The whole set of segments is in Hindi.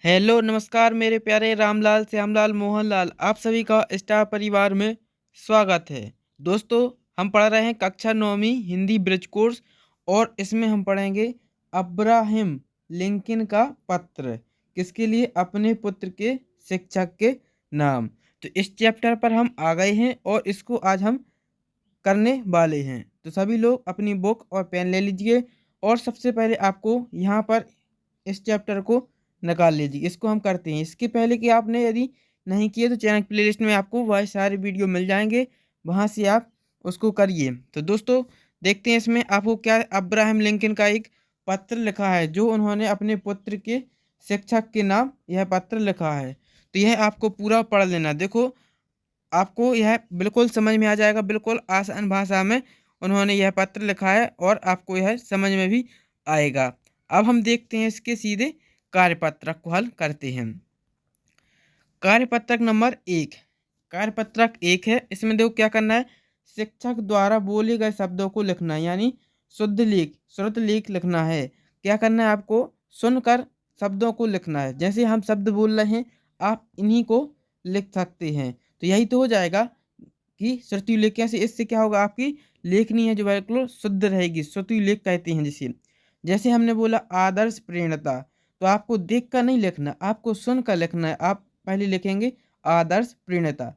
हेलो नमस्कार मेरे प्यारे रामलाल श्यामलाल मोहनलाल, आप सभी का स्टार परिवार में स्वागत है। दोस्तों, हम पढ़ रहे हैं कक्षा 9वीं हिंदी ब्रिज कोर्स और इसमें हम पढ़ेंगे अब्राहम लिंकन का पत्र, किसके लिए? अपने पुत्र के शिक्षक के नाम। तो इस चैप्टर पर हम आ गए हैं और इसको आज हम करने वाले हैं। तो सभी लोग अपनी बुक और पेन ले लीजिए और सबसे पहले आपको यहाँ पर इस चैप्टर को निकाल लीजिए। इसको हम करते हैं। इसके पहले कि आपने यदि नहीं किए तो चैनल प्लेलिस्ट में आपको वह सारे वीडियो मिल जाएंगे, वहाँ से आप उसको करिए। तो दोस्तों, देखते हैं इसमें आपको क्या अब्राहम लिंकन का एक पत्र लिखा है जो उन्होंने अपने पुत्र के शिक्षक के नाम यह पत्र लिखा है। तो यह आपको पूरा पढ़ लेना। देखो, आपको यह बिल्कुल समझ में आ जाएगा। बिल्कुल आसान भाषा में उन्होंने यह पत्र लिखा है और आपको यह समझ में भी आएगा। अब हम देखते हैं इसके सीधे कार्यपत्रक को हल करते हैं। कार्यपत्रक नंबर 1। कार्यपत्रक 1 है। इसमें देखो क्या करना है। शिक्षक द्वारा बोले गए शब्दों को लिखना है, यानी शुद्ध लेख, श्रुत लेख लिखना है। क्या करना है? आपको सुनकर शब्दों को लिखना है। जैसे हम शब्द बोल रहे हैं, आप इन्हीं को लिख सकते हैं। तो यही तो हो जाएगा कि श्रुति लेख। कैसे? इससे क्या होगा, आपकी लेखनी है जो बिल्कुल शुद्ध रहेगी। श्रुति लेख कहते हैं जिसे। जैसे हमने बोला आदर्श प्रेरणता, तो आपको देख कर नहीं लिखना, आपको सुनकर लिखना है। आप पहले लिखेंगे आदर्श प्रेरणता।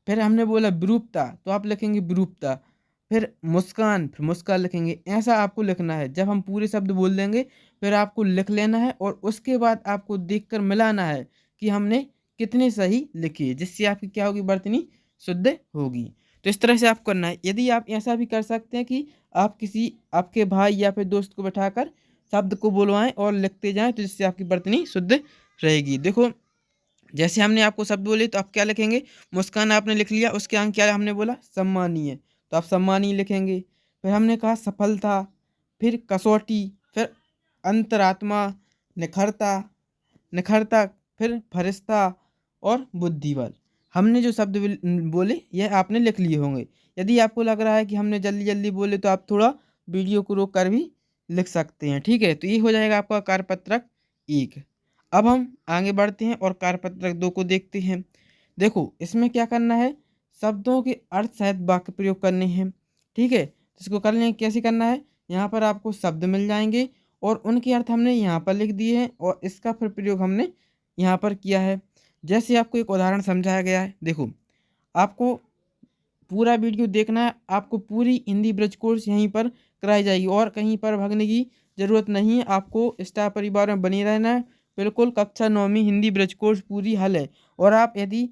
फिर हमने बोला विरूपता, तो आप लिखेंगे विरूपता। फिर मुस्कान, फिर मुस्कान लिखेंगे। ऐसा आपको लिखना है। जब हम पूरे शब्द बोल देंगे फिर आपको लिख लेना है और उसके बाद आपको देखकर मिलाना है कि हमने कितने सही लिखे, जिससे आपकी क्या होगी, वर्तनी शुद्ध होगी। तो इस तरह से आप करना है। यदि आप ऐसा भी कर सकते हैं कि आप किसी आपके भाई या फिर दोस्त को बैठाकर शब्द को बुलवाएं और लिखते जाएं, तो जिससे आपकी वर्तनी शुद्ध रहेगी। देखो, जैसे हमने आपको शब्द बोले तो आप क्या लिखेंगे? मुस्कान आपने लिख लिया, उसके आगे क्या हमने बोला? सम्मानीय, तो आप सम्मानीय लिखेंगे। फिर हमने कहा सफलता, फिर कसौटी, फिर अंतरात्मा, निखरता, निखरता, फिर फरिश्ता और बुद्धिबल। हमने जो शब्द बोले यह आपने लिख लिए होंगे। यदि आपको लग रहा है कि हमने जल्दी जल्दी बोले तो आप थोड़ा वीडियो को रोक कर भी लिख सकते हैं। ठीक है, तो ये हो जाएगा आपका कार्यपत्रक 1। अब हम आगे बढ़ते हैं और कार्यपत्रक 2 को देखते हैं। देखो, इसमें क्या करना है, शब्दों के अर्थ सहित वाक्य प्रयोग करने हैं। ठीक है, तो इसको करने कैसे करना है, यहाँ पर आपको शब्द मिल जाएंगे और उनके अर्थ हमने यहाँ पर लिख दिए हैं और इसका फिर प्रयोग हमने यहाँ पर किया है। जैसे आपको एक उदाहरण समझाया गया है। देखो, आपको पूरा वीडियो देखना है। आपको पूरी हिंदी ब्रिज कोर्स यहीं पर कराई जाएगी और कहीं पर भागने की ज़रूरत नहीं है। आपको स्टार परिवार में बने रहना है। बिल्कुल कक्षा 9वीं हिंदी ब्रिज कोर्स पूरी हल है। और आप यदि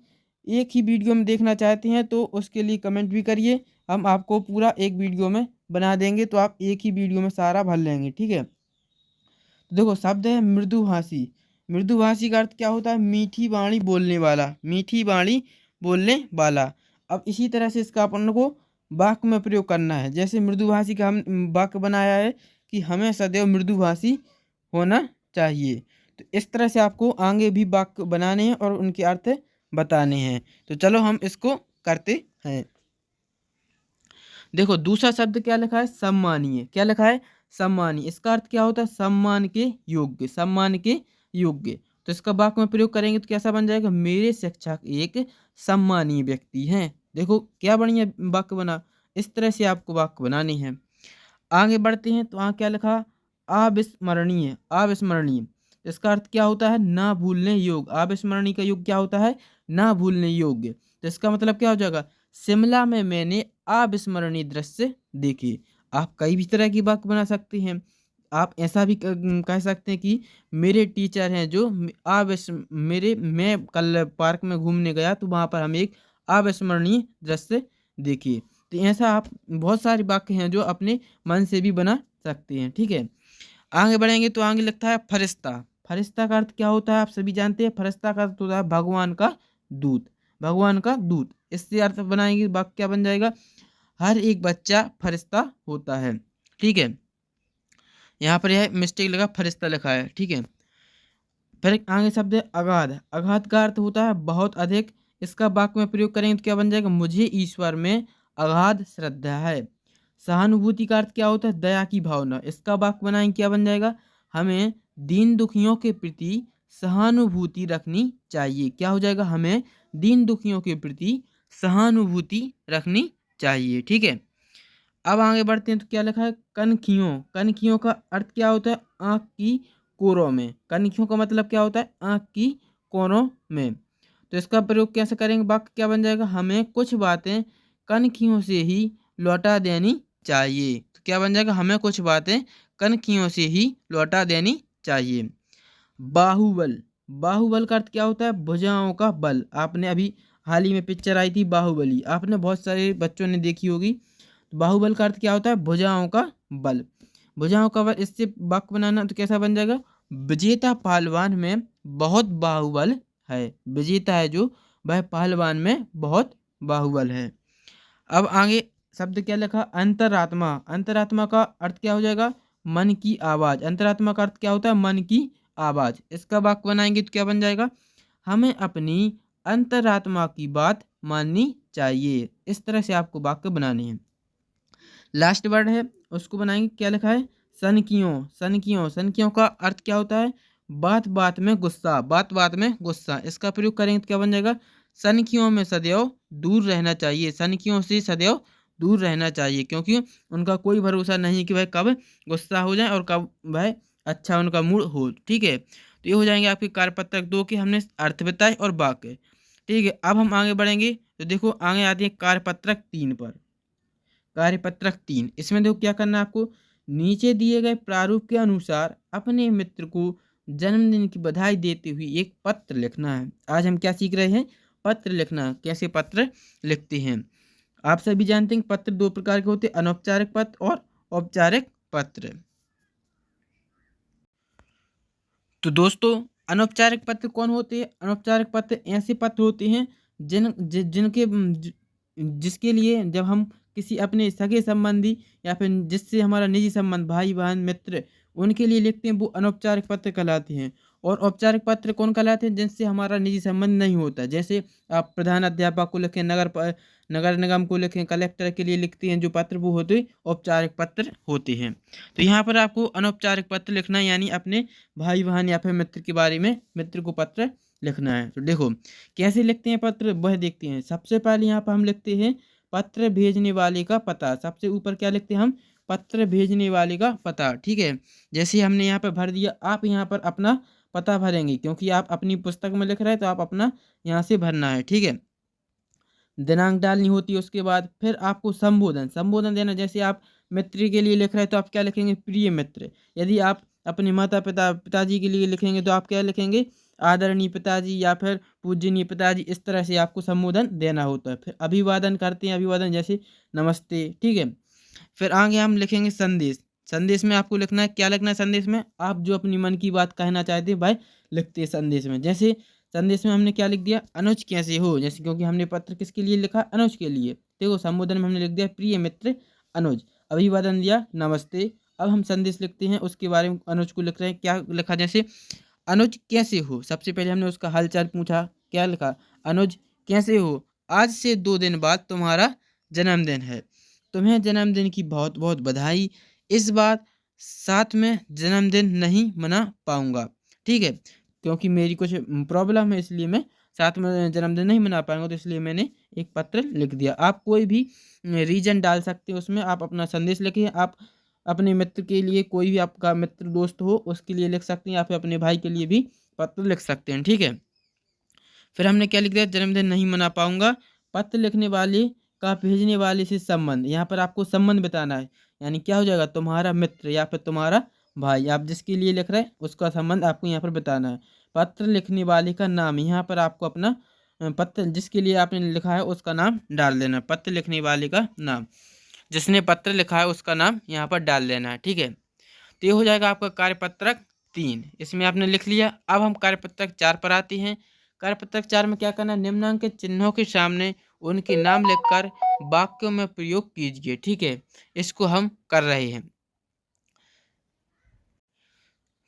एक ही वीडियो में देखना चाहते हैं तो उसके लिए कमेंट भी करिए, हम आपको पूरा एक वीडियो में बना देंगे, तो आप एक ही वीडियो में सारा भर लेंगे। ठीक है, तो देखो शब्द है मृदुभाषी। मृदुभाषी का अर्थ क्या होता है? मीठी वाणी बोलने वाला, मीठी वाणी बोलने वाला। अब इसी तरह से इसका अपन को वाक्य में प्रयोग करना है। जैसे मृदुभाषी का हम वाक्य बनाया है कि हमें सदैव मृदुभाषी होना चाहिए। तो इस तरह से आपको आगे भी वाक्य बनाने हैं और उनके अर्थ बताने हैं। तो चलो हम इसको करते हैं। देखो, दूसरा शब्द क्या लिखा है? सम्मानीय। क्या लिखा है? सम्मानीय। इसका अर्थ क्या होता है? सम्मान के योग्य, सम्मान के योग्य। तो इसका वाक्य में प्रयोग करेंगे तो कैसा बन जाएगा? मेरे शिक्षक एक सम्मानीय व्यक्ति हैं। देखो क्या बढ़िया वाक्य बना। इस तरह से आपको वाक्य बनाने हैं। आगे बढ़ते हैं तो वहाँ क्या लिखा? अविस्मरणीय। अविस्मरणीय, इसका अर्थ क्या होता है? ना भूलने योग्य। अविस्मरणीय का योग क्या होता है? ना भूलने योग्य। तो इसका मतलब क्या हो जाएगा? शिमला में मैंने अविस्मरणीय दृश्य देखे। आप कई भी तरह की वाक्य बना सकते हैं। आप ऐसा भी कह सकते हैं कि मेरे टीचर हैं जो मेरे मैं कल पार्क में घूमने गया तो वहाँ पर हम एक अविस्मरणीय दृश्य देखे। तो ऐसा आप बहुत सारे वाक्य हैं जो अपने मन से भी बना सकते हैं। ठीक है, आगे बढ़ेंगे तो आगे लगता है फरिश्ता। फरिश्ता का अर्थ क्या होता है? आप सभी जानते हैं। फरिश्ता का अर्थ होता है भगवान का दूत, भगवान का दूत। इससे अर्थ बनाएंगे, वाक्य क्या बन जाएगा? हर एक बच्चा फरिश्ता होता है। ठीक है, यहाँ पर यह मिस्टेक लगा, फरिश्ता लिखा है। ठीक है, फिर एक आगे शब्द है अगाध। अगाध का अर्थ होता है बहुत अधिक। इसका वाक्य में प्रयोग करेंगे तो क्या बन जाएगा? मुझे ईश्वर में अगाध श्रद्धा है। सहानुभूति का अर्थ क्या होता है? दया की भावना। इसका वाक्य बनाएंगे क्या बन जाएगा? हमें दीन दुखियों के प्रति सहानुभूति रखनी चाहिए। क्या हो जाएगा, हमें दीन दुखियों के प्रति सहानुभूति रखनी चाहिए। ठीक है, अब आगे बढ़ते हैं तो क्या लिखा है, कनखियों। कनखियों का अर्थ क्या होता है, आँख की कोरों में। कनखियों का मतलब क्या होता है, आँख की कोरों में। तो इसका प्रयोग कैसे करेंगे, वाक्य क्या बन जाएगा, हमें कुछ बातें कनखियों से ही लौटा देनी चाहिए। तो क्या बन जाएगा, हमें कुछ बातें कनखियों से ही लौटा देनी चाहिए। बाहुबल। बाहुबल का अर्थ क्या होता है, भुजाओं का बल। आपने अभी हाल ही में पिक्चर आई थी बाहुबली, आपने बहुत सारे बच्चों ने देखी होगी। तो बाहुबल का अर्थ क्या होता है, भुजाओं का बल। भुजाओं का बल, इससे वाक्य बनाना तो कैसा बन जाएगा, विजेता पहलवान में बहुत बाहुबल है। विजेता है जो, वह पहलवान में बहुत बाहुबल है। अब आगे शब्द क्या लिखा, अंतरात्मा। अंतरात्मा का अर्थ क्या हो जाएगा, मन की आवाज। अंतरात्मा का अर्थ क्या होता है, मन की आवाज। इसका वाक्य बनाएंगे तो क्या बन जाएगा, हमें अपनी अंतरात्मा की बात माननी चाहिए। इस तरह से आपको वाक्य बनाने हैं। लास्ट वर्ड है उसको बनाएंगे, क्या लिखा है, सनकियों। सनकियों। सनकियों का अर्थ क्या होता है, बात बात में गुस्सा। बात बात में गुस्सा। इसका प्रयोग करेंगे तो क्या बन जाएगा, सनकियों में सदैव दूर रहना चाहिए। सनकियों से सदैव दूर रहना चाहिए, क्योंकि उनका कोई भरोसा नहीं कि वह कब गुस्सा हो जाए और कब वह अच्छा उनका मूड हो। ठीक है, तो ये हो जाएंगे आपके कार्यपत्रक 2 के, हमने अर्थ बताए और वाक्य। ठीक है, अब हम आगे बढ़ेंगे तो देखो आगे आती है कार्यपत्रक 3 पर। कार्यपत्रक 3, इसमें देखो क्या करना है आपको, नीचे दिए गए प्रारूप के अनुसार अपने मित्र को जन्मदिन की बधाई देते हुए एक पत्र लिखना है। आज हम क्या सीख रहे हैं, पत्र लिखना, कैसे पत्र लिखते हैं। आप सभी जानते हैं कि पत्र 2 प्रकार के होते हैं, अनौपचारिक पत्र और औपचारिक पत्र। तो दोस्तों, अनौपचारिक पत्र कौन होते हैं, अनौपचारिक पत्र ऐसे पत्र होते हैं जिनके जिसके लिए जब हम किसी अपने सगे संबंधी या फिर जिससे हमारा निजी संबंध, भाई बहन मित्र, उनके लिए लिखते हैं, वो अनौपचारिक पत्र कहलाते हैं। और औपचारिक पत्र कौन कहलाते हैं, जिनसे हमारा निजी संबंध नहीं होता। जैसे आप प्रधान अध्यापक को लिखें, नगर निगम को लिखें, कलेक्टर के लिए लिखते हैं जो पत्र, वो होते औपचारिक पत्र होते हैं। तो यहाँ पर आपको अनौपचारिक पत्र लिखना है, यानी अपने भाई बहन या फिर मित्र के बारे में मित्र को पत्र लिखना है। तो देखो कैसे लिखते हैं पत्र, वह देखते हैं। सबसे पहले यहाँ पर हम लिखते हैं पत्र भेजने वाले का पता। सबसे ऊपर क्या लिखते हैं हम, पत्र भेजने वाले का पता। ठीक है, जैसे हमने यहाँ पर भर दिया, आप यहाँ पर अपना पता भरेंगे, क्योंकि आप अपनी पुस्तक में लिख रहे हैं तो आप अपना यहाँ से भरना है। ठीक है, दिनांक डालनी होती है। उसके बाद फिर आपको संबोधन संबोधन देना। जैसे आप मित्र के लिए लिख रहे हैं तो आप क्या लिखेंगे, प्रिय मित्र। यदि आप अपने माता पिताजी के लिए लिखेंगे तो आप क्या लिखेंगे, आदरणीय पिताजी या फिर पूजनीय पिताजी। इस तरह से आपको संबोधन देना होता है। फिर अभिवादन करते हैं, अभिवादन जैसे नमस्ते। ठीक है, फिर आगे हम लिखेंगे संदेश। संदेश में आपको लिखना है, क्या लिखना है संदेश में, आप जो अपनी मन की बात कहना चाहते हैं भाई लिखते हैं संदेश में। जैसे संदेश में हमने क्या लिख दिया, अनुज कैसे हो, जैसे क्योंकि हमने पत्र किसके लिए लिखा, अनुज के लिए। देखो संबोधन में हमने लिख दिया प्रिय मित्र अनुज, अभिवादन दिया नमस्ते। अब हम संदेश लिखते हैं, उसके बारे में अनुज को लिख रहे हैं, क्या लिखा, जैसे अनुज कैसे हो। सबसे पहले हमने उसका हालचाल पूछा, क्या लिखा, अनुज कैसे हो, आज से 2 दिन बाद तुम्हारा जन्मदिन है, तुम्हें जन्मदिन की बहुत बहुत बधाई। इस बार साथ में जन्मदिन नहीं मना पाऊंगा। ठीक है, क्योंकि मेरी कुछ प्रॉब्लम है, इसलिए मैं साथ में जन्मदिन नहीं मना पाऊंगा, तो इसलिए मैंने एक पत्र लिख दिया। आप कोई भी रीजन डाल सकते हैं उसमें, आप अपना संदेश लिखिए। आप अपने मित्र के लिए, कोई भी आपका मित्र दोस्त हो उसके लिए लिख सकते हैं, या फिर अपने भाई के लिए भी पत्र लिख सकते हैं। ठीक है, फिर हमने क्या लिख दिया, जन्मदिन नहीं मना पाऊंगा। पत्र लिखने वाले का भेजने वाले से संबंध, यहाँ पर आपको संबंध बताना है, यानी क्या हो जाएगा, तुम्हारा मित्र या फिर तुम्हारा भाई, आप जिसके लिए लिख रहे हैं उसका संबंध आपको यहाँ पर बताना है। पत्र लिखने वाले का नाम, यहाँ पर आपको अपना पत्र जिसके लिए आपने लिखा है उसका नाम डाल देना। पत्र लिखने वाले का नाम, जिसने पत्र लिखा है उसका नाम यहाँ पर डाल देना है। ठीक है, तो ये हो जाएगा आपका कार्यपत्रक 3, इसमें आपने लिख लिया। अब हम कार्यपत्रक 4 पर आते हैं। कार्यपत्रक 4 में क्या करना है, निम्नांकित चिन्हों के सामने उनके नाम लिखकर वाक्यों में प्रयोग कीजिए। ठीक है, इसको हम कर रहे हैं।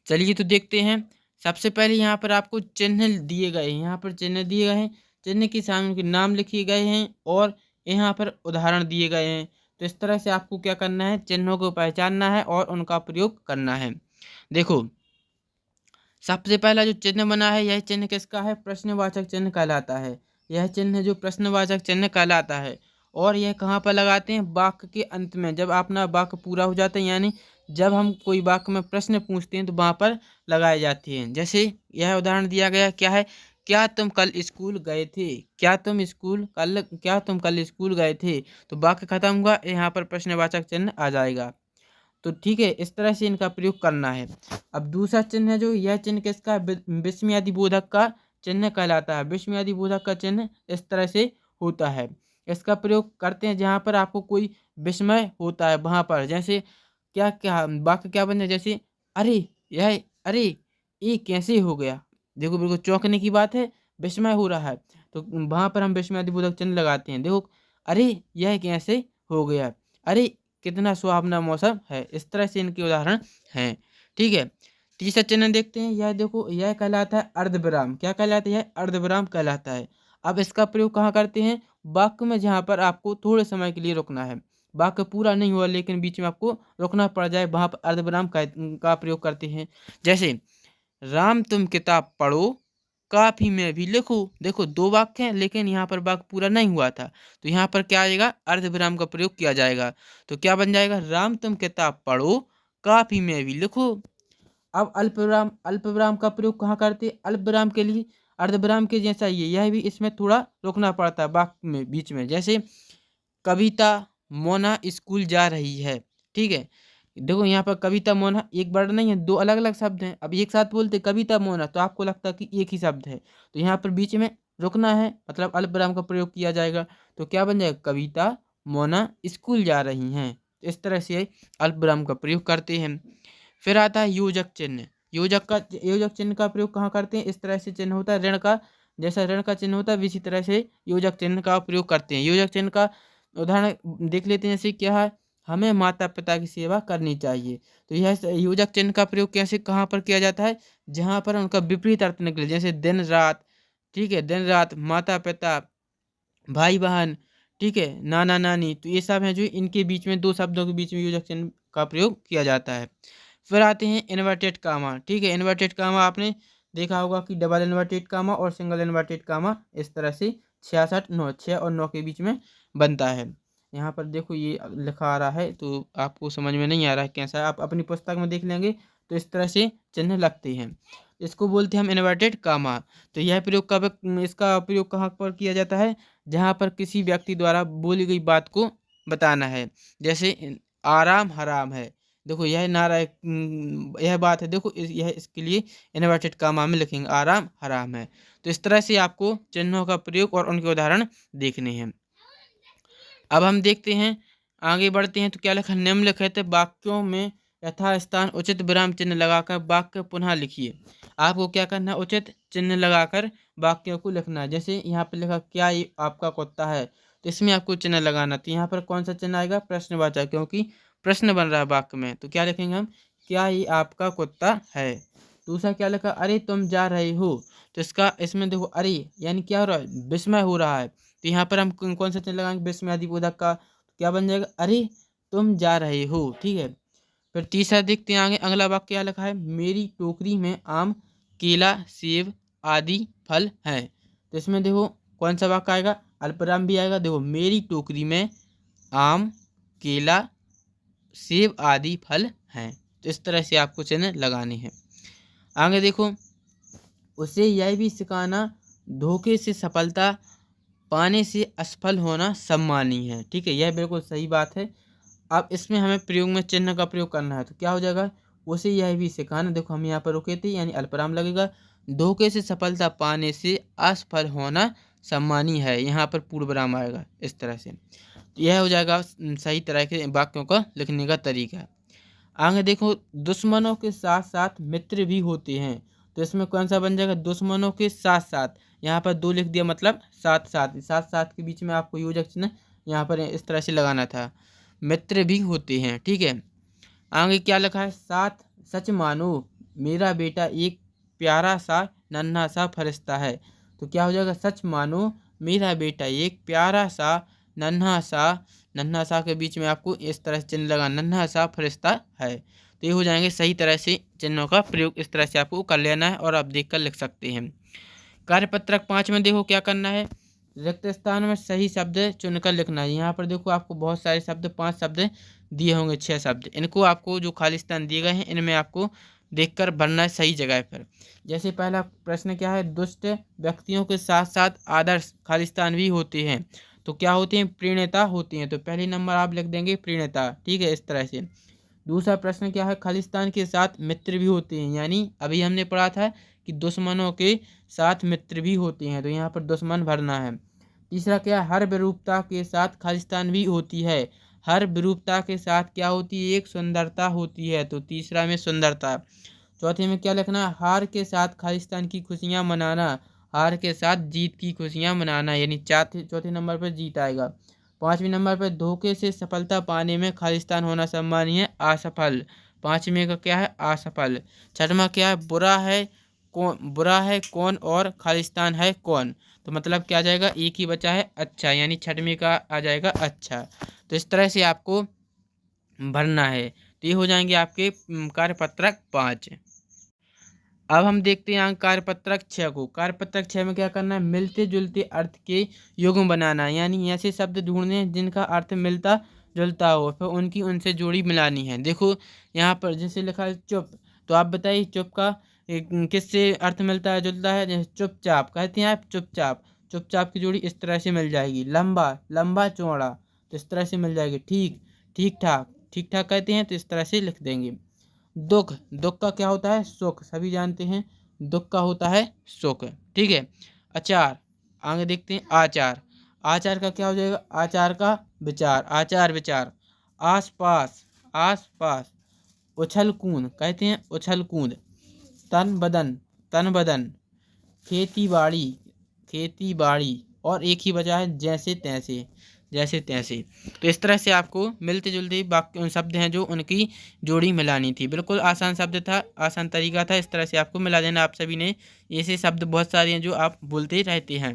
चलिए तो देखते हैं। सबसे पहले यहाँ पर आपको चिन्ह दिए गए हैं, यहाँ पर चिन्ह दिए गए हैं, चिन्ह के सामने उनके नाम लिखे गए हैं और यहाँ पर उदाहरण दिए गए हैं। तो इस तरह से आपको क्या करना है, चिन्हों को पहचानना है और उनका प्रयोग करना है। देखो सबसे पहला जो चिन्ह बना है यह चिन्ह किसका है? प्रश्नवाचक चिन्ह कहलाता है। यह चिन्ह जो प्रश्नवाचक चिन्ह कहलाता है और यह कहाँ पर लगाते हैं? वाक्य के अंत में। जब अपना वाक्य पूरा हो जाता है यानी जब हम कोई वाक्य में प्रश्न पूछते हैं तो वहाँ पर लगाए जाते हैं। जैसे यह उदाहरण दिया गया क्या है? क्या तुम कल स्कूल गए थे? क्या तुम कल स्कूल गए थे? तो वाक्य खत्म हुआ, यहाँ पर प्रश्नवाचक चिन्ह आ जाएगा। तो ठीक है, इस तरह से इनका प्रयोग करना है। अब दूसरा चिन्ह है जो यह चिन्ह किसका? विस्मयादि बोधक का चिन्ह कहलाता है। विस्मयादि बोधक का चिन्ह इस तरह से होता है। इसका प्रयोग करते हैं जहाँ पर आपको कोई विस्मय होता है वहाँ पर। जैसे क्या क्या वाक्य क्या बन जाए? जैसे अरे ये कैसे हो गया? देखो बिल्कुल चौंकने की बात है, विस्मय हो रहा है, तो वहाँ पर हम विस्मयादि बोधक चिन्ह लगाते हैं। देखो अरे यह कैसे हो गया? अरे कितना सुहावना मौसम है। इस तरह से इनके उदाहरण हैं। ठीक है, तीसरा चिन्ह देखते हैं। यह देखो यह कहलाता है अर्धविराम। क्या कहलाता है? यह अर्धविराम कहलाता है। अब इसका प्रयोग कहाँ करते हैं? वाक्य में जहाँ पर आपको थोड़े समय के लिए रुकना है, वाक्य पूरा नहीं हुआ लेकिन बीच में आपको रुकना पड़ जाए, वहाँ पर अर्धविराम का प्रयोग करते हैं। जैसे राम तुम किताब पढ़ो, काफी में भी लिखो। देखो दो वाक्य हैं लेकिन यहाँ पर वाक्य पूरा नहीं हुआ था, तो यहाँ पर क्या आएगा? अर्धविराम का प्रयोग किया जाएगा। तो क्या बन जाएगा? राम तुम किताब पढ़ो, काफी में भी लिखो। अब अल्पविराम, अल्पविराम का प्रयोग कहाँ करते हैं? अल्पविराम के लिए अर्धविराम के जैसा ही है, यह भी इसमें थोड़ा रुकना पड़ता है वाक्य में बीच में। जैसे कविता मोना स्कूल जा रही है। ठीक है, देखो यहाँ पर कविता मोना एक वर्ड नहीं है, दो अलग अलग शब्द हैं। अब एक साथ बोलते कविता मोना तो आपको लगता है कि एक ही शब्द है, तो यहाँ पर बीच में रुकना है, मतलब अल्पविराम का प्रयोग किया जाएगा। तो क्या बन जाएगा? कविता मोना स्कूल जा रही हैं। इस तरह से अल्पविराम का प्रयोग करते हैं। फिर आता है योजक चिन्ह। योजक चिन्ह का प्रयोग कहाँ करते हैं? इस तरह से चिन्ह होता है ऋण का, जैसा ऋण का चिन्ह होता है इसी तरह से योजक चिन्ह का प्रयोग करते हैं। योजक चिन्ह का उदाहरण देख लेते हैं। जैसे क्या है? हमें माता पिता की सेवा करनी चाहिए। तो यह योजक चिन्ह का प्रयोग कैसे कहाँ पर किया जाता है? जहाँ पर उनका विपरीत अर्थ निकले, जैसे दिन रात। ठीक है, दिन रात, माता पिता, भाई बहन, ठीक है, नाना नानी, तो ये सब हैं जो इनके बीच में, दो शब्दों के बीच में योजक चिन्ह का प्रयोग किया जाता है। फिर आते हैं इन्वर्टेड कामा। ठीक है, इन्वर्टेड कामा आपने देखा होगा कि डबल इन्वर्टेड कामा और सिंगल इन्वर्टेड कामा इस तरह से 66 9 6 और 9 के बीच में बनता है। यहाँ पर देखो ये लिखा आ रहा है तो आपको समझ में नहीं आ रहा है कैसा है, आप अपनी पुस्तक में देख लेंगे तो इस तरह से चिन्ह लगते हैं। इसको बोलते हैं हम इन्वर्टेड कामा। तो यह प्रयोग कब, इसका प्रयोग कहाँ पर किया जाता है? जहाँ पर किसी व्यक्ति द्वारा बोली गई बात को बताना है। जैसे आराम हराम है। देखो यह नारा यह बात है, देखो यह इसके लिए इन्वर्टेड कामा में लिखेंगे आराम हराम है। तो इस तरह से आपको चिन्हों का प्रयोग और उनके उदाहरण देखने हैं। अब हम देखते हैं, आगे बढ़ते हैं। तो क्या लिखा? निम्नलिखित वाक्यों में यथास्थान उचित विराम चिन्ह लगाकर वाक्य पुनः लिखिए। आपको क्या करना है? उचित चिन्ह लगाकर वाक्यों को लिखना है। जैसे यहाँ पर लिखा क्या ये आपका कुत्ता है, तो इसमें आपको चिन्ह लगाना। तो यहाँ पर कौन सा चिन्ह आएगा? प्रश्नवाचक, क्योंकि प्रश्न बन रहा है वाक्य में। तो क्या लिखेंगे हम? क्या ये आपका कुत्ता है। दूसरा क्या लिखा? अरे तुम जा रहे हो। तो इसमें देखो अरे यानी क्या हो रहा है? विस्मय हो रहा है। तो यहाँ पर हम कौन सा चिन्ह लगाएंगे? विस्मयादि बोधक का। तो क्या बन जाएगा? अरे तुम जा रहे हो। ठीक है, फिर तीसरा देखते हैं आगे, अगला वाक्य क्या लिखा है? मेरी टोकरी में आम केला सेब आदि फल हैं। तो इसमें देखो कौन सा वाक्य आएगा? अल्पविराम भी आएगा। देखो मेरी टोकरी में आम केला सेब आदि फल हैं। तो इस तरह से आपको चिन्ह लगाने हैं। आगे देखो, उसे यह भी सिखाना धोखे से सफलता पाने से असफल होना सम्मानी है। ठीक है, यह बिल्कुल सही बात है। अब इसमें हमें प्रयोग में चिन्ह का प्रयोग करना है। तो क्या हो जाएगा? उसे यह भी सिखाना, देखो हम यहाँ पर रुके थे यानी अल्पविराम लगेगा। धोखे से सफलता पाने से असफल होना सम्मानी है, यहाँ पर पूर्ण विराम आएगा। इस तरह से तो यह हो जाएगा सही तरह के वाक्यों का लिखने का तरीका। आगे देखो, दुश्मनों के साथ साथ मित्र भी होते हैं। तो इसमें कौन सा बन जाएगा? दुश्मनों के साथ साथ, यहाँ पर दो लिख दिया मतलब साथ साथ, साथ साथ के बीच में आपको योजक चिन्ह यहाँ पर इस तरह से लगाना था। मित्र भी होते हैं। ठीक है, आगे क्या लिखा है? साथ सच मानो मेरा बेटा एक प्यारा सा नन्हा सा फरिश्ता है। तो क्या हो जाएगा? सच मानो मेरा बेटा एक प्यारा सा नन्हा सा, नन्हा सा के बीच में आपको इस तरह से चिन्ह लगा, नन्हा सा फरिश्ता है। तो ये हो जाएंगे सही तरह से चिन्हों का प्रयोग। इस तरह से आपको कर लेना है और आप देख कर लिख सकते हैं। कार्यपत्रक 5 में देखो क्या करना है, रिक्त स्थान में सही शब्द चुनकर लिखना है। यहाँ पर देखो आपको बहुत सारे शब्द, 5 शब्द दिए होंगे, 6 शब्द, इनको आपको जो खाली स्थान दिए गए हैं इनमें आपको देखकर भरना है सही जगह पर। जैसे पहला प्रश्न क्या है, दुष्ट व्यक्तियों के साथ साथ आदर्श खालिस्तान भी होते हैं, तो क्या होते हैं, प्रणेता होते हैं। तो पहले नंबर आप लिख देंगे प्रणेता, ठीक है, इस तरह से। दूसरा प्रश्न क्या है, खालिस्तान के साथ मित्र भी होते हैं, यानी अभी हमने पढ़ा था कि दुश्मनों के साथ मित्र भी होते हैं, तो यहाँ पर दुश्मन भरना है। तीसरा क्या है, हर विरूपता के साथ खालिस्तान भी होती है। हर विरूपता के साथ क्या होती है, एक सुंदरता होती है, तो तीसरा में सुंदरता। चौथे में क्या लिखना है, हार के साथ खालिस्तान की खुशियाँ मनाना। हार के साथ जीत की खुशियाँ मनाना, यानी चौथे नंबर पर जीत आएगा। 5वें नंबर पर धोखे से सफलता पाने में खालिस्तान होना सम्मानीय, असफल। 5वें का क्या है, असफल। 6वां क्या है, बुरा है कौन और खालिस्तान है कौन, तो मतलब क्या आ जाएगा, एक ही बचा है, अच्छा, यानी 6वें का आ जाएगा अच्छा। तो इस तरह से आपको भरना है। तो ये हो जाएंगे आपके कार्यपत्रक 5। अब हम देखते हैं कार्यपत्रक 6 को। कार्यपत्रक 6 में क्या करना है, मिलते जुलते अर्थ के युग्म बनाना, यानी ऐसे शब्द ढूंढने हैं जिनका अर्थ मिलता जुलता हो, फिर उनकी उनसे जोड़ी मिलानी है। देखो यहाँ पर जैसे लिखा है चुप, तो आप बताइए चुप का किससे अर्थ मिलता है जुलता है, जैसे चुपचाप कहते हैं आप, चुपचाप, चुपचाप की जोड़ी इस तरह से मिल जाएगी। लंबा, लंबा चौड़ा, तो इस तरह से मिल जाएगी। ठीक, ठीक ठाक, ठीक ठाक कहते हैं, तो इस तरह से लिख देंगे। दुख, दुख का क्या होता है, सुख, सभी जानते हैं दुख का होता है सुख, ठीक है। अचार, आगे देखते हैं आचार। आचार का क्या हो जाएगा, आचार का विचार, आचार विचार। आस पास, आस पास। उछल कूद कहते हैं, उछल कूद। तन बदन, तन बदन। खेती बाड़ी, खेती बाड़ी। और एक ही बचा है जैसे तैसे, जैसे तैसे। तो इस तरह से आपको मिलते जुलते वाक्य शब्द हैं जो उनकी जोड़ी मिलानी थी। बिल्कुल आसान शब्द था, आसान तरीका था, इस तरह से आपको मिला देना आप सभी ने। ऐसे शब्द बहुत सारे हैं जो आप बोलते रहते हैं।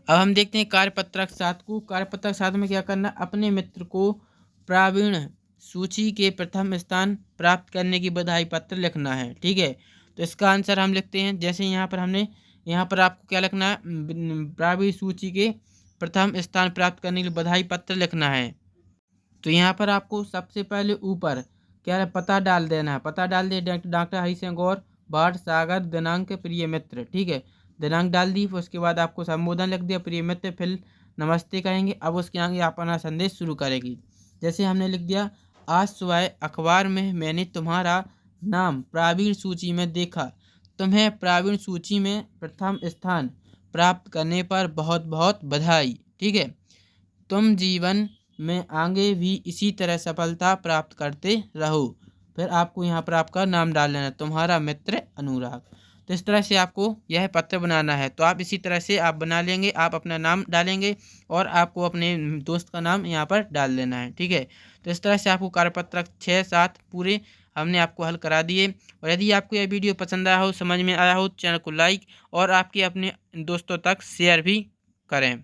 अब हम देखते हैं कार्यपत्रक 7 को। कार्यपत्रक 7 में क्या करना, अपने मित्र को प्रावीण्य सूची के प्रथम स्थान प्राप्त करने की बधाई पत्र लिखना है, ठीक है। तो इसका आंसर हम लिखते हैं, जैसे यहाँ पर आपको क्या लिखना है, प्रावीण्य सूची के प्रथम स्थान प्राप्त करने के लिए बधाई पत्र लिखना है। तो यहाँ पर आपको सबसे पहले ऊपर क्या है, पता डाल देना है। पता डाल दिए, डॉक्टर हरि सिंह गौर, वार्ड सागर, दिनांक, प्रिय मित्र, ठीक है। दिनांक डाल दी, फिर उसके बाद आपको संबोधन लिख दिया, प्रिय मित्र, फिर नमस्ते कहेंगे। अब उसके आगे आप अपना संदेश शुरू करेगी। जैसे हमने लिख दिया, आज सुबह अखबार में मैंने तुम्हारा नाम प्रावीण्य सूची में देखा। तुम्हें प्रावीण्य सूची में प्रथम स्थान प्राप्त करने पर बहुत बहुत बधाई, ठीक है। तुम जीवन में आगे भी इसी तरह सफलता प्राप्त करते रहो। फिर आपको यहाँ पर आपका नाम डाल लेना, तुम्हारा मित्र अनुराग। तो इस तरह से आपको यह पत्र बनाना है। तो आप इसी तरह से आप बना लेंगे, आप अपना नाम डालेंगे और आपको अपने दोस्त का नाम यहाँ पर डाल देना है, ठीक है। तो इस तरह से आपको कार्यपत्रक 6-7 पूरे हमने आपको हल करा दिए। और यदि आपको यह वीडियो पसंद आया हो, समझ में आया हो, चैनल को लाइक और आपके अपने दोस्तों तक शेयर भी करें।